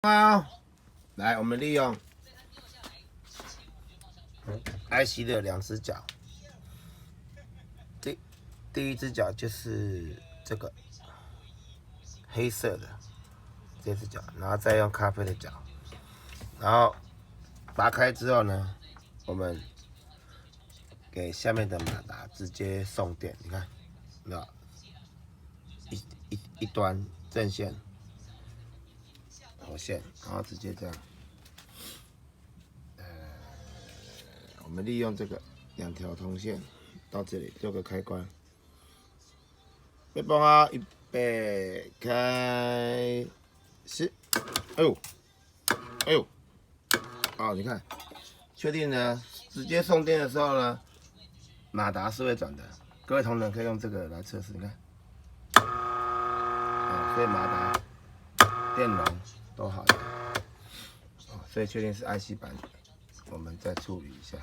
好，来，我们利用 IC 的2只脚，第一只脚就是这个黑色的这只脚，然后再用咖啡的脚，然后拔开之后呢，我们给下面的马达直接送电，你看，有没有？一端正线。火线，然后直接这样，我们利用这个2条铜线到这里做个开关，别崩啊，预备开始，哎呦，哎呦，哦，你看，确定呢，直接送电的时候呢，马达是会转的，各位同仁可以用这个来测试，你看，所以马达电容都好的。所以确定是 IC 版的，我们再处理一下。